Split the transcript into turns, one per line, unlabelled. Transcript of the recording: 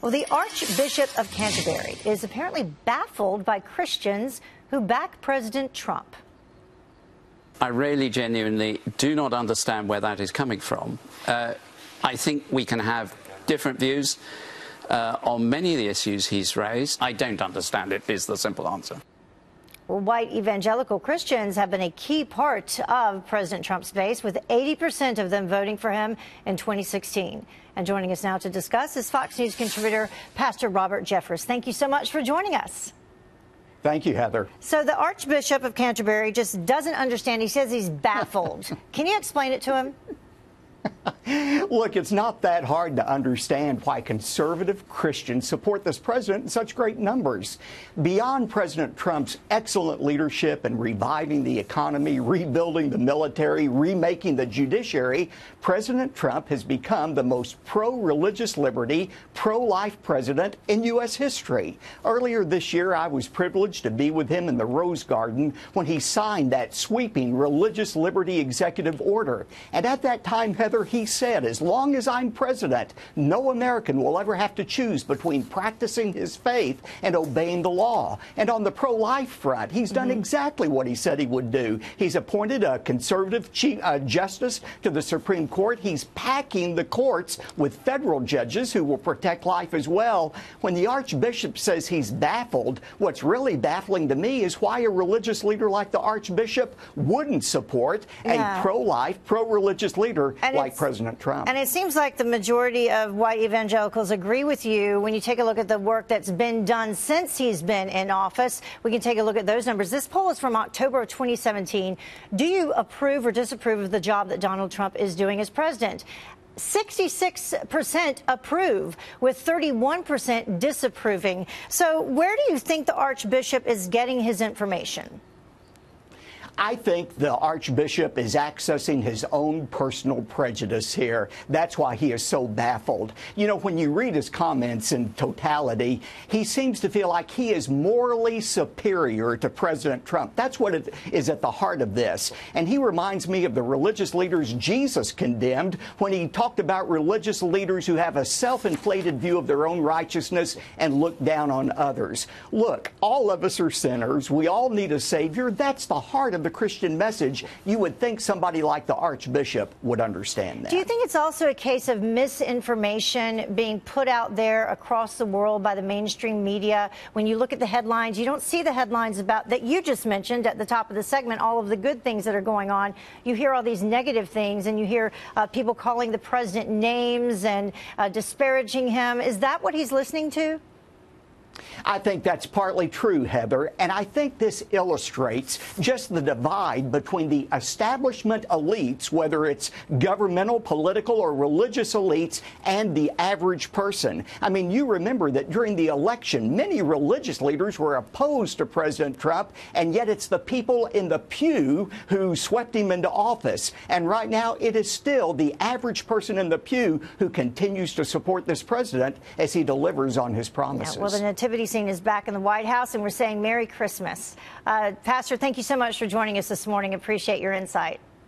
Well, the Archbishop of Canterbury is apparently baffled by Christians who back President Trump.
I really genuinely do not understand where that is coming from. I think we can have different views on many of the issues he's raised. I don't understand it, is the simple answer.
Well, white evangelical Christians have been a key part of President Trump's base, with 80% of them voting for him in 2016. And joining us now to discuss is Fox News contributor Pastor Robert Jeffress. Thank you so much for joining us.
Thank you, Heather.
So the Archbishop of Canterbury just doesn't understand. He says he's baffled. Can you explain it to him?
Look, it's not that hard to understand why conservative Christians support this president in such great numbers. Beyond President Trump's excellent leadership in reviving the economy, rebuilding the military, remaking the judiciary, President Trump has become the most pro-religious liberty, pro-life president in U.S. history. Earlier this year, I was privileged to be with him in the Rose Garden when he signed that sweeping religious liberty executive order. And at that time, Heather, he said, as long as I'm president, no American will ever have to choose between practicing his faith and obeying the law. And on the pro-life front, he's done exactly what he said he would do. He's appointed a conservative chief justice to the Supreme Court. He's packing the courts with federal judges who will protect life as well. When the Archbishop says he's baffled, what's really baffling to me is why a religious leader like the Archbishop wouldn't support a pro-life, pro-religious leader like President Trump.
And it seems like the majority of white evangelicals agree with you when you take a look at the work that's been done since he's been in office. We can take a look at those numbers. This poll is from October of 2017. Do you approve or disapprove of the job that Donald Trump is doing as president? 66% approve, with 31% disapproving. So where do you think the Archbishop is getting his information?
I think the Archbishop is accessing his own personal prejudice here. That's why he is so baffled. You know, when you read his comments in totality, he seems to feel like he is morally superior to President Trump. That's what it is at the heart of this. And he reminds me of the religious leaders Jesus condemned when he talked about religious leaders who have a self-inflated view of their own righteousness and look down on others. Look, all of us are sinners. We all need a Savior. That's the heart of the Christian message. You would think somebody like the Archbishop would understand that.
Do you think it's also a case of misinformation being put out there across the world by the mainstream media? When you look at the headlines, you don't see the headlines about that you just mentioned at the top of the segment, all of the good things that are going on. You hear all these negative things, and you hear people calling the president names and disparaging him. Is that what he's listening to?
I think that's partly true, Heather, and I think this illustrates just the divide between the establishment elites, whether it's governmental, political, or religious elites, and the average person. I mean, you remember that during the election, many religious leaders were opposed to President Trump, and yet it's the people in the pew who swept him into office. And right now, it is still the average person in the pew who continues to support this president as he delivers on his promises.
Yeah, well, the nativity scene is back in the White House, and we're saying Merry Christmas. Pastor, thank you so much for joining us this morning. Appreciate your insight.